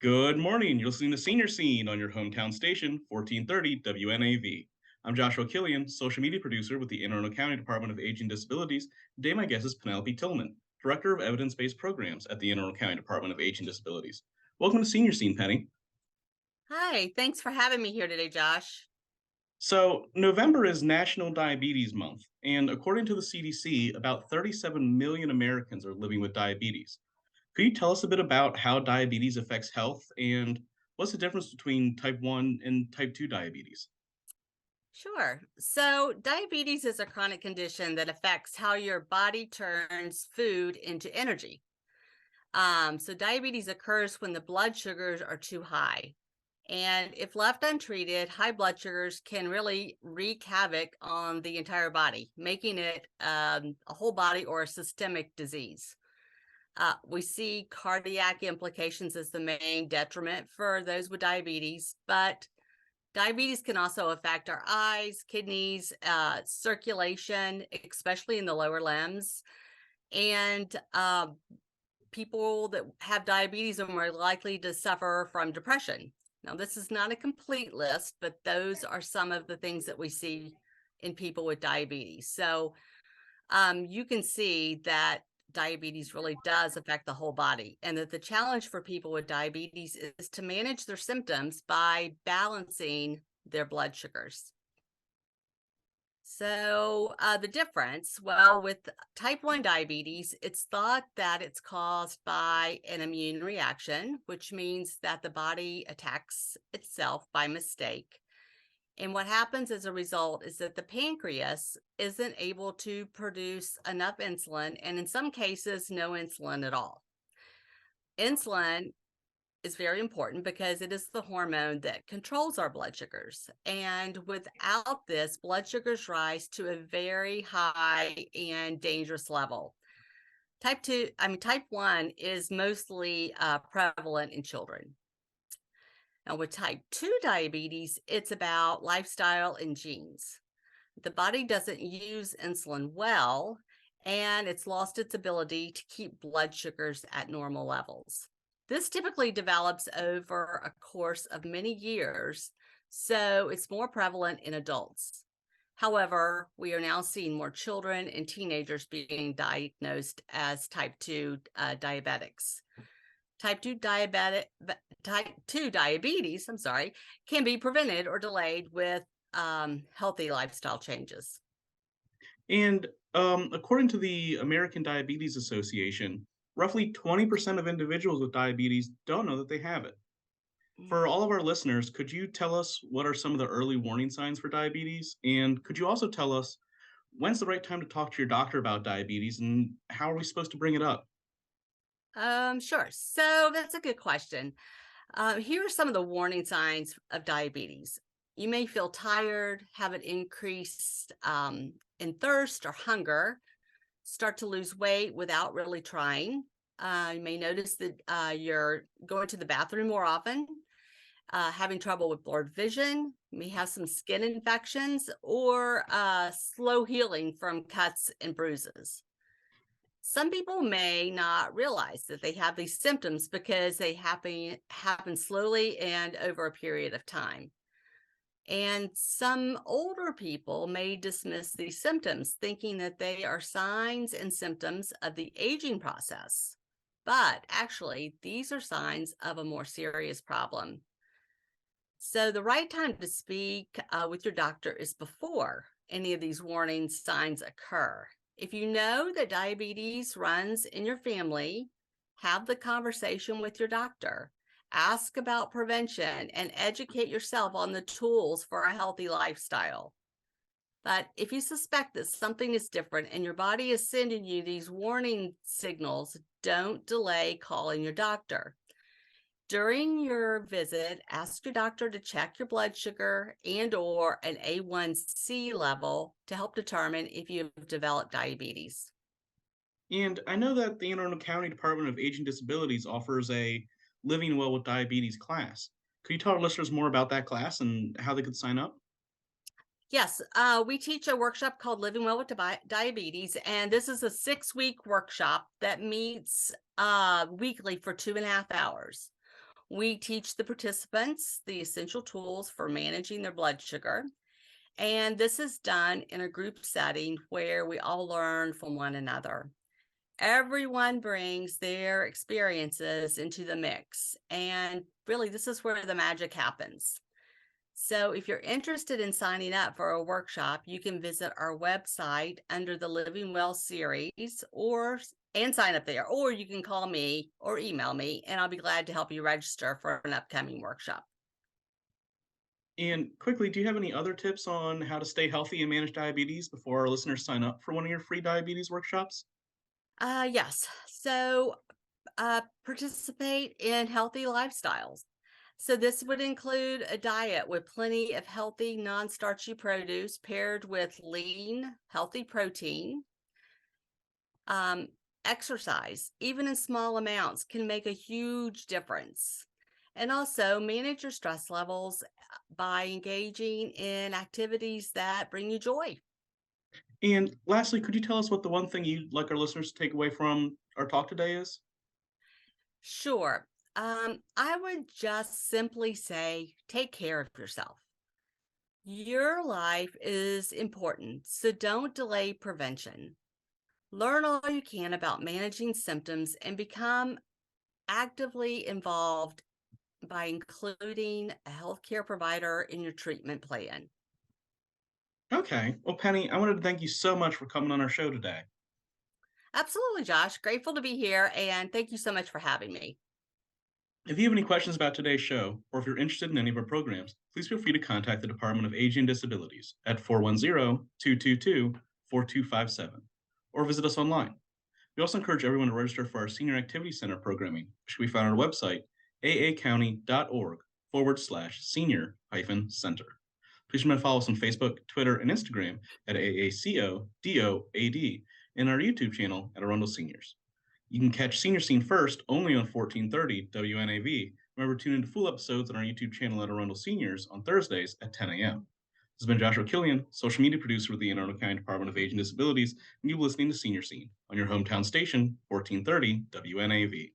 Good morning. You're listening to Senior Scene on your hometown station, 1430 WNAV. I'm Joshua Killian, social media producer with the Anne Arundel County Department of Aging and Disabilities. Today, my guest is Penelope Tillman, Director of Evidence Based Programs at the Anne Arundel County Department of Aging and Disabilities. Welcome to Senior Scene, Penny. Hi, thanks for having me here today, Josh. So, November is National Diabetes Month, and according to the CDC, about 37 million Americans are living with diabetes. Could you tell us a bit about how diabetes affects health and what's the difference between type 1 and type 2 diabetes? Sure. So, diabetes is a chronic condition that affects how your body turns food into energy. So, diabetes occurs when the blood sugars are too high. And if left untreated, high blood sugars can really wreak havoc on the entire body, making it a whole body or a systemic disease. We see cardiac implications as the main detriment for those with diabetes, but diabetes can also affect our eyes, kidneys, circulation, especially in the lower limbs. And people that have diabetes are more likely to suffer from depression. Now, this is not a complete list, but those are some of the things that we see in people with diabetes. So you can see that diabetes really does affect the whole body, and that the challenge for people with diabetes is to manage their symptoms by balancing their blood sugars. So, the difference, well, with type 1 diabetes, it's thought that it's caused by an immune reaction, which means that the body attacks itself by mistake. And what happens as a result is that the pancreas isn't able to produce enough insulin, and in some cases, no insulin at all. Insulin is very important because it is the hormone that controls our blood sugars. And without this, blood sugars rise to a very high and dangerous level. Type 1 is mostly prevalent in children. Now, with type 2 diabetes, it's about lifestyle and genes. The body doesn't use insulin well, and it's lost its ability to keep blood sugars at normal levels. This typically develops over a course of many years, so it's more prevalent in adults. However, we are now seeing more children and teenagers being diagnosed as type 2 diabetics. Type 2 diabetes, can be prevented or delayed with healthy lifestyle changes. And according to the American Diabetes Association, roughly 20% of individuals with diabetes don't know that they have it. For all of our listeners, could you tell us what are some of the early warning signs for diabetes? And could you also tell us when's the right time to talk to your doctor about diabetes and how are we supposed to bring it up? Sure. So that's a good question. Here are some of the warning signs of diabetes. You may feel tired, have an increase in thirst or hunger, start to lose weight without really trying. You may notice that you're going to the bathroom more often, having trouble with blurred vision, you may have some skin infections, or slow healing from cuts and bruises. Some people may not realize that they have these symptoms because they happen slowly and over a period of time. And some older people may dismiss these symptoms, thinking that they are signs and symptoms of the aging process. But actually, these are signs of a more serious problem. So, the right time to speak with your doctor is before any of these warning signs occur. If you know that diabetes runs in your family, have the conversation with your doctor. Ask about prevention and educate yourself on the tools for a healthy lifestyle. But if you suspect that something is different and your body is sending you these warning signals, don't delay calling your doctor. During your visit, ask your doctor to check your blood sugar and or an A1C level to help determine if you've developed diabetes. And I know that the Anne Arundel County Department of Aging Disabilities offers a Living Well with Diabetes class. Could you tell our listeners more about that class and how they could sign up? Yes, we teach a workshop called Living Well with Diabetes, and this is a 6-week workshop that meets weekly for 2.5 hours. We teach the participants the essential tools for managing their blood sugar. And this is done in a group setting where we all learn from one another. Everyone brings their experiences into the mix. And really, this is where the magic happens. So if you're interested in signing up for a workshop, you can visit our website under the Living Well series and sign up there, or you can call me or email me, and I'll be glad to help you register for an upcoming workshop. And quickly, do you have any other tips on how to stay healthy and manage diabetes before our listeners sign up for one of your free diabetes workshops? Yes. So participate in healthy lifestyles. So this would include a diet with plenty of healthy, non-starchy produce paired with lean, healthy protein. Um, Exercise, even in small amounts, can make a huge difference. And also manage your stress levels by engaging in activities that bring you joy. And lastly, could you tell us what the one thing you'd like our listeners to take away from our talk today is? Sure. I would just simply say take care of yourself. Your life is important, so don't delay prevention. Learn all you can about managing symptoms and become actively involved by including a healthcare provider in your treatment plan. Okay. Well, Penny, I wanted to thank you so much for coming on our show today. Absolutely, Josh. Grateful to be here, and thank you so much for having me. If you have any questions about today's show, or if you're interested in any of our programs, please feel free to contact the Department of Aging and Disabilities at 410-222-4257, or visit us online. We also encourage everyone to register for our Senior Activity Center programming, which can be found on our website, aacounty.org/senior-center. Please remember to follow us on Facebook, Twitter, and Instagram at AACODOAD, and our YouTube channel at Arundel Seniors. You can catch Senior Scene first only on 1430 WNAV. Remember to tune into full episodes on our YouTube channel at Arundel Seniors on Thursdays at 10 a.m. This has been Joshua Killian, social media producer with the Anne Arundel County Department of Aging and Disabilities, and you're listening to Senior Scene on your hometown station, 1430 WNAV.